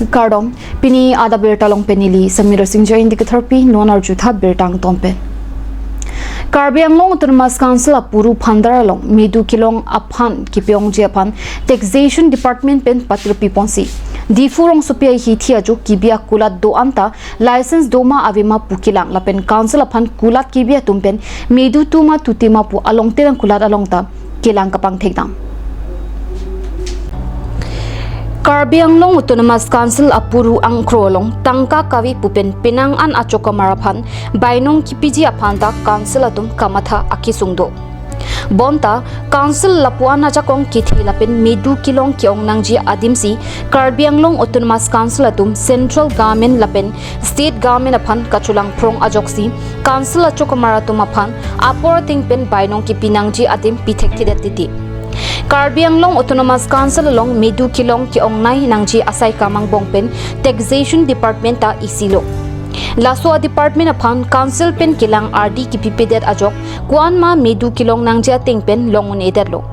Kardom, Pini Ada Bertalong Penili, Samira Singja Indicatherapy, non Arjutha Bertang Tompe. Karbi Anglong Autonomous Council Apuru Pandaralong, Medu Kilong Aphan, Kipiong Japan, Taxation Department Pen Patrupi Ponsi. Difurong Supia Hitiaju, Kibia Kulat Do Anta, License Doma Avima Pukilang, Lapen Council upon Kulat Kibia Tumpen, Medu Tuma Tutima Pu along Tiran Kulat Alongta, Kilang Kapang Takedown. Karbi Anglong Autonomous Council Apuru Angkrolong Tangka Kawi Pupen Pinang An Achoka Marapan Bainong Kipiji Apanta Council Atum Kamatha Akisungdo Bonta Council Lapuana Jakong Kithi Lapin Medu Kilong Kyong Nangji Adimsi Karbi Anglong Autonomous Council Atum Central Government Lapin State Government Apan Kachulang Prong Ajoksi Council Achoka Maratum Apan Apor Tingpen Bainong Kipinangji Adim Pitek Tidetiti Karbi Anglong Autonomous Council along Medu Kilong Kiongnai Nangji Asai Kamang Bongpen Taxation Department ta Isilo. Laswa Department upon Council Pen Kilang RD Kipipedet Ajok Kuanma Medu Kilong Nangja Tingpen Longun Ederlo.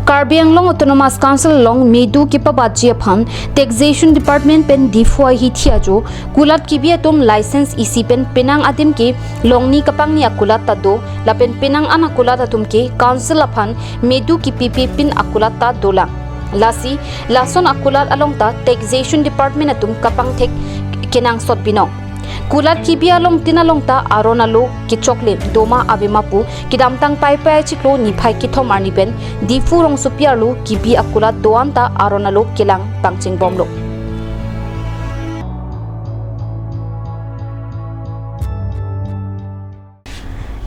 Karbi Anglong Autonomous Council along Medu Kipabaji upon Taxation Department Pen Difua Hitiajo Kulat Kibiatum License Isi Pen Penang Adim Ki Longni Kapang ni Akulat Tado Lapen Penang An Akulat Atum Ki Council upon Medu Kipipi Pin Akulat Ta Dolang Lasi Lason Akulat along ta Taxation Department Atum Kapang Tek Kenang Sot Binong Kulat Kibia long tinalong ta aronalo kichokle doma abimapu kidamtang pai chiklo ni phai kithom arni ben difurong supiarlu kibi akulat doanta aronalo kilang pangching bomlo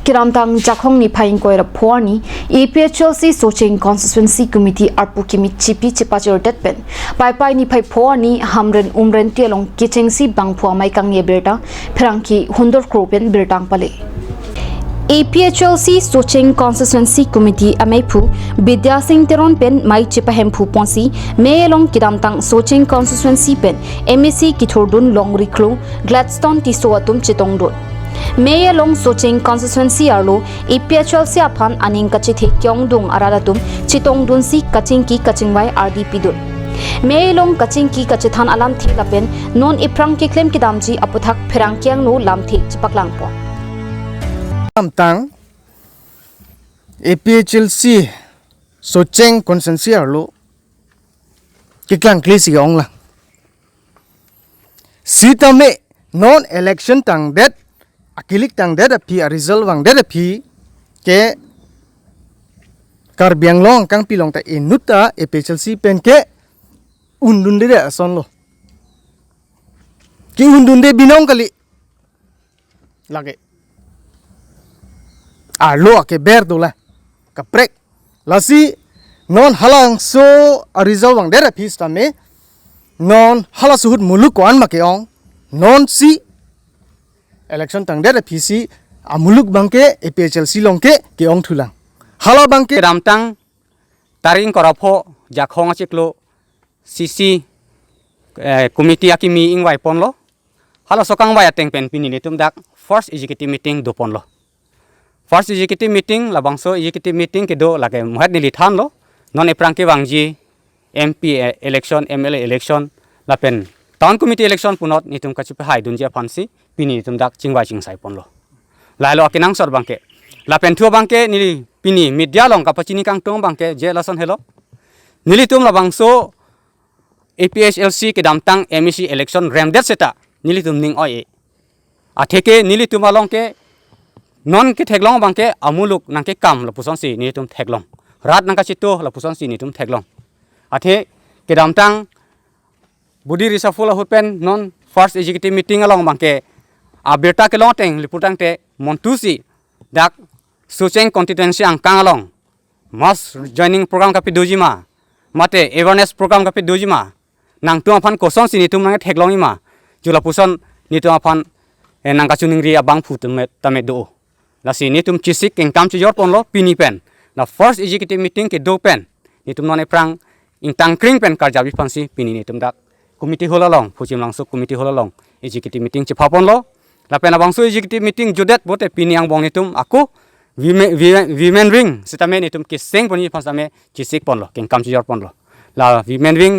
Kiramtang Jakhong ni Paing Koira Porni, APHLC Soching Constituency Committee Arpukimi Chipi Chipachor Detpen, Pai ni Pai Porni, Hamren Umren Tialong Kichengsi Bangpua Maikang Berta, Peranki Hundor Kropen Bertang Pale. APHLC Soching Constituency Committee Amepu, Bidya Singh Teron Pen, Mai Chipahempu Ponsi, Mayalong Kidamtang Soching Constituency Pen, MSC Kitordun Long Riklo, Gladstone Tisoatum Chitongdon. Mayalong Soching Constituency Arlo, APHLC Apan Aning Kachithi Kyongdung Aradatum, Chitongdun Si Kachingki Kachingwai RDP Dun. Mayalong Kachingki Kachithan Alam Thi Lapen, non Iprang Kiklem Kidamji Aputhak Perangkyang no Lamthi Chipaklanpo. Tang APHLC Soching Constituency Arlo Kiklang Klisi Ongla Sitame non-election tang det Akilik tang dada pi a result wang dada pi ke Karbi Anglong kang pilong ta inuta APHLC pen ke undunde de ason lo ki undunde binong kali lage lo ke berdo la kaprek lasi non halang so a result wang dada pi stame non hala suhut muluk ko an ma ke ong non si election tang dada PC amuluk bangke APHLC longke ke ong thulang hala bangke ramtang taring korapho jakhong achiklo CC committee akimi ingwai ponlo hala sokang wai ateng pen pinini tumdak first executive meeting do ponlo first executive meeting labangso executive meeting ke do lage muhat nili than lo non eprangke wangji MP election MLA election lapen Town committee election punot nitum kachupe hai dunjia phansi pini nitum dak chingwai chingsai ponlo lailo akinang sor bangke la penthua bangke nili pini media long kapachini kang tong bangke je lason hello nili tum la bangso APHLC ke damtang MEC election remdet seta nili tum ning oi atheke nili tum along ke non ke theglong bangke amuluk nangke kam la puson si nili tum theglong rat nangka chito la puson si nili tum theglong athe ke damtang Budi reshuffle hupen non first executive meeting along bangke aberta ke loteng liputang te montusi dak Soching constituency angkang along mass joining program kapi dojima mate awareness program kapi dojima nang tu aphan koson sini tu mang theklong ima jula puson ni tu aphan nang kachuning ri abang phutum tame do la sini tum chisik kengkam chi jor ponlo pini pen na first executive meeting ke do pen ni tum non prang ingtang kring pen karjabi phansi pini ni tum dak committee holalong phuchim langsuk committee holalong executive meeting chipapon lo lapena bangsu executive meeting judet bote piniang bong nitum aku women ring sitame nitum kiseng poni phasame chisik pon lo kengkam chijor pon lo la women ring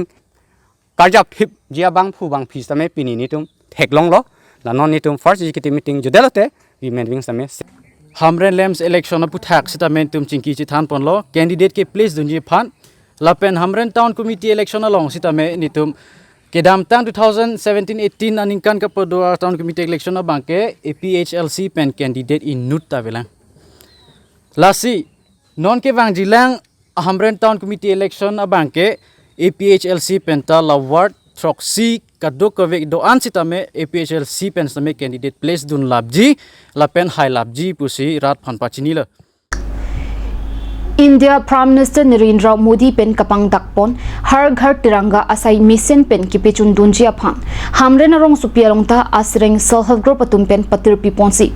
karja phip jia bang phu bang phis tame pini ni tum theklong lo la non ni tum first executive meeting judelote women wing same Hamren Lems election apu thak sitamen tum chingki chi than ponlo candidate ke place dunji phan lapen Hamren town committee election along sitame nitum kedam tang 2017-18 aningkan ka podua town committee election abangke APHLC pen candidate in nut tavelang lasi non ke wang jilang Hamren town committee election abangke APHLC penta la ward troxy kadok kavek do an sitame APHLC pen same candidate place dun labji lapen high labji pusi rat phan pachini la India Prime Minister Narendra Modi pen kapang dakpon har ghar tiranga asai mission pen kipichun dunji aphang hamren arong supialong ta asreng self help group atum pen patir piponsi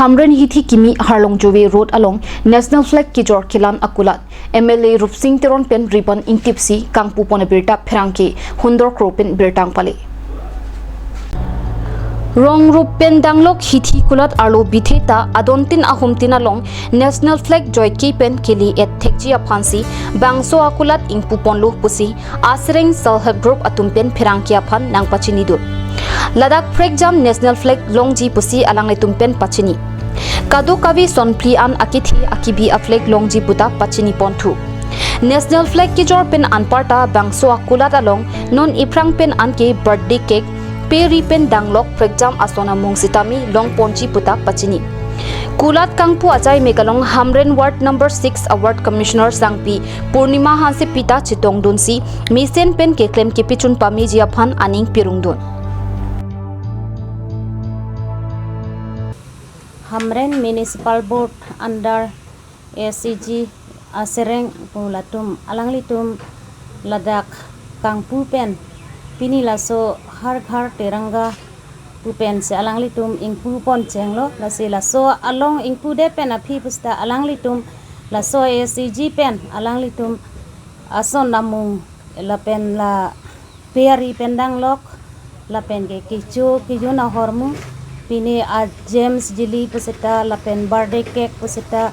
hamren hithi kimi harlong jowe road along national flag ki jor kilan akulat MLA Rupsing Teron pen ribbon intipsi kangpu pon birta pherangke hundor kropen birtang pale Rong rup pen danglok hithi kulat arlo bitheta adontin ahumtin along national flag joy pen kili et thekji aphansi bangso akulat ingpu ponlo pusi asreng self help group atumpen phirangki aphan nangpachini dur Ladakh flag jam national flag longji pusi alangai tumpen pachini kado kavi sonpli an akithi akibi a flag longji puta pachini ponthu national flag ki jor pen anparta bangso akulat along non iprang pen anke birthday cake Peri pen danglok pregjam asona mungsitami long ponchi puta pachini kulat kangpu ajai megalong hamren ward number 6 award commissioner sangpi purnima hanse pita chitong dunsi misen pen ke claim ke pichun pami jia phan aning pirungdun Hamren municipal board under ACG asereng pulatum alanglitum Ladakh kangpu pen pinila so har ghar tiranga pupen se alangli tum ingpu pon chenglo la se la so along ingpu de pen aphi pusta alangli tum la so ACG pen alangli tum ason namung la pen la peri pendang lok la pen ke kichu na hormu pini a James jili puseta la pen birthday cake puseta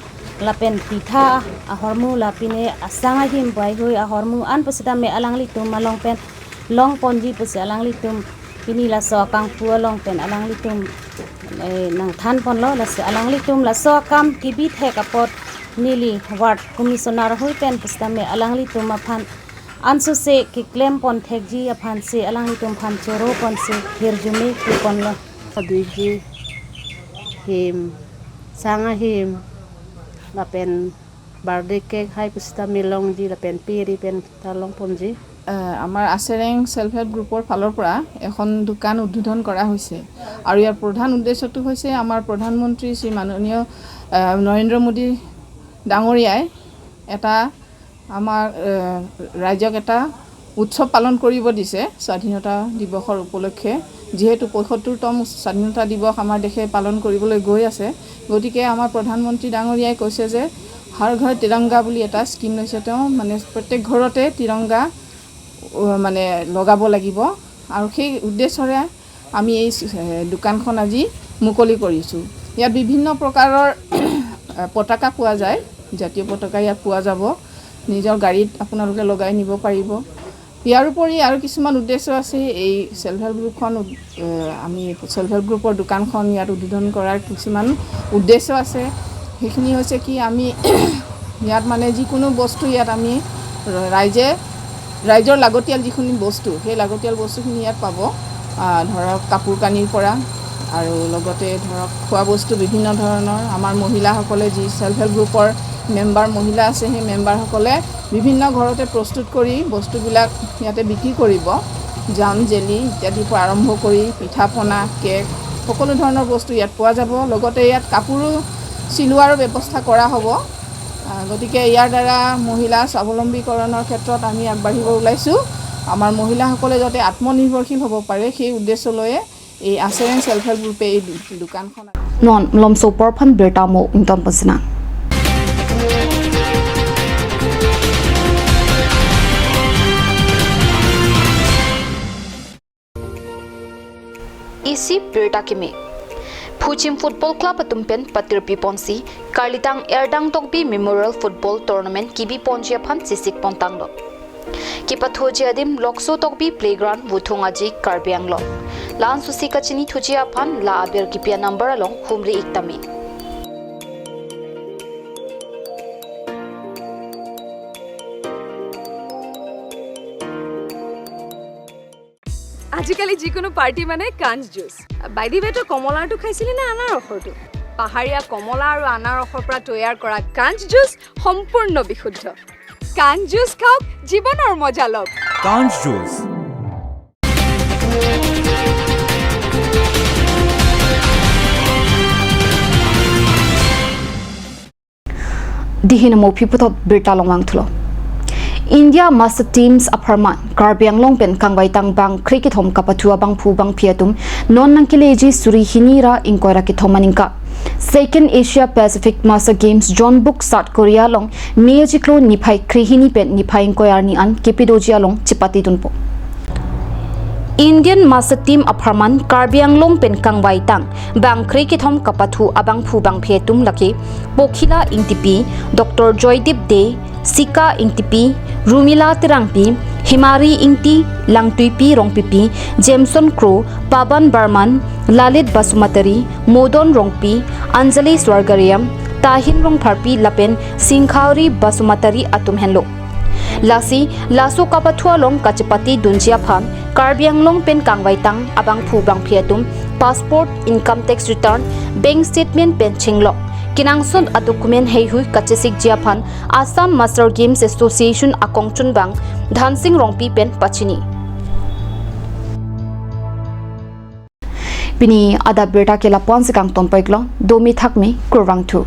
la pen pitha a hormu la pini asanga him bai hoi a hormu an puseta me alangli tum along pen long ponji puse alangli tum pini la so kang pu long pen alangli tum nang than pon lo la se alangli tum la so kam ki bi the kapot nili ward commissioner hoi pen pusta me alangli tum aphan ansu se ki claim pon thekji aphan se alangli tum phan choro pon se hirjumi ki pon lo Abiji him sanga him la pen birthday cake hai pusta milong ji la pen piri pen talong ponji আমাৰ আছেৰেং self help গ্ৰুপৰ ফালৰ পৰা এখন দোকান উদ্বোধন কৰা হৈছে আৰু ইয়াৰ প্ৰধান উদ্দেশ্যটো হৈছে আমাৰ প্ৰধানমন্ত্ৰী শ্ৰী মাননীয় নৰেন্দ্ৰ মোদী ডাঙৰীয়াই এটা আমাৰ ৰাজ্যক এটা উৎসৱ পালন কৰিব দিছে স্বাধীনতা দিৱসৰ উপলক্ষে যেহেতু ৭৫তম স্বাধীনতা দিৱস আমাৰ দেশে পালন কৰিবলৈ গৈ আছে গতিকে আমাৰ প্ৰধানমন্ত্ৰী ডাঙৰীয়াই কৈছে যে হৰ ঘৰ তিৰংগা বুলি এটা স্কিম লৈছে তেওঁ মানে প্ৰত্যেক ঘৰতে তিৰংগা মানে লগাব লাগিব আৰু সেই উদ্দেশ্যৰে আমি এই দোকানখন আজি মুকলি কৰিছোঁ ইয়াত বিভিন্ন প্ৰকাৰৰ পতাকা পোৱা যায় জাতীয় পতাকা ইয়াত পোৱা যাব নিজৰ গাড়ীত আপোনালোকে লগাই নিব পাৰিব ইয়াৰ উপৰি আৰু কিছুমান উদ্দেশ্য আছে এই সেলফ হেল্প গ্ৰুপখন আমি সেলফ হেল্প গ্ৰুপৰ দোকানখন ইয়াত উদ্বোধন কৰাৰ কিছুমান উদ্দেশ্য আছে সেইখিনি হৈছে কি আমি ইয়াত মানে যিকোনো বস্তু ইয়াত আমি ৰাইজৰ লাগতিয়াল যিখিনি বস্তু সেই লাগতিয়াল বস্তুখিনি ইয়াত পাব ধৰক কাপোৰ কানিৰ পৰা আৰু লগতে ধৰক খোৱা বস্তু বিভিন্ন ধৰণৰ আমাৰ মহিলাসকলে যি সেলফ হেল্প গ্ৰুপৰ মেম্বাৰ মহিলা আছে সেই মেম্বাৰসকলে বিভিন্ন ঘৰতে প্ৰস্তুত কৰি বস্তুবিলাক ইয়াতে বিক্ৰী কৰিব জাম জেলি ইত্যাদিৰ পৰা আৰম্ভ কৰি পিঠা পনা কেক সকলো ধৰণৰ বস্তু ইয়াত পোৱা যাব লগতে ইয়াত কাপোৰো চিলোৱাৰ ব্যৱস্থা কৰা হ'ব গতিকে ইয়াৰ দ্বাৰা মহিলা স্বাৱলম্বীকৰণৰ ক্ষেত্ৰত আমি আগবাঢ়িব ওলাইছোঁ আমাৰ মহিলাসকলে যাতে আত্মনিৰ্ভৰশীল হ'ব পাৰে সেই উদ্দেশ্য লৈ এই আছেৰেং সেলফ হেল্প গ্ৰুপে এই দোকানখন non lomso porphan bertamo ington pasina isi berta kime Puchim Football Club atumpen patir piponsi Karlitang Erdang Tokbi Memorial Football Tournament kibi ponjia phan sisik pontanglo ki pathoji adim lokso tokbi playground buthonga ji Karbi Anglong lan susi kachini thuji aphan la aber ki pia number along humri iktami আজিকালি যিকোনো party মানে কাঞ্জ juice বাইদি বেটো কমলাটো খাইছিলি না আনাৰসৰটো পাহাৰীয়া কমলা আৰু আনাৰসৰ পৰা তৈয়াৰ কৰা কাঞ্জ জুচ সম্পূৰ্ণ বিশুদ্ধ কাঞ্জ জুচ খাওক জীৱনৰ মজা লওক Kanj Juice. dihin mo piputop birta longwang thulo India master teams aparman Karbi Anglong pen kangwai tang bang cricket hom kapatua bang phu bang phiatum non nangkileji suri hinira inkoira ki thomaninka second Asia Pacific Master Games John Book South Korea long mejiklo niphai krihini pen niphai inkoyar ni an kipidoji along chipati tunpo Indian Master Team aparman Karbi Anglong pen kangwai tang bang cricket hom kapathu abang phu bang phetum laki Pokhila ingtipi Dr Joydip De Sika ingtipi Rumila Tirangpi Himari ingti Langtuipi Rongpipi Jameson Crow Paban Barman Lalit Basumatari Modon Rongpi Anjali Swargariam Tahin Rongpharpi Lapen Singkhauri Basumatari atum henlo Lasi laso kapathua long kachipati dunjia phan Karbi Anglong pen kangwai tang abang phu bang phiatum passport income tax return bank statement pen chinglo kinangson a document hei hui kachesik jia phan Assam Master Games Association akongchun bang Dhansing Rongpi pen pachini Pini ada berta ke la pon se kang ton paiklo domi thakme kurwang thu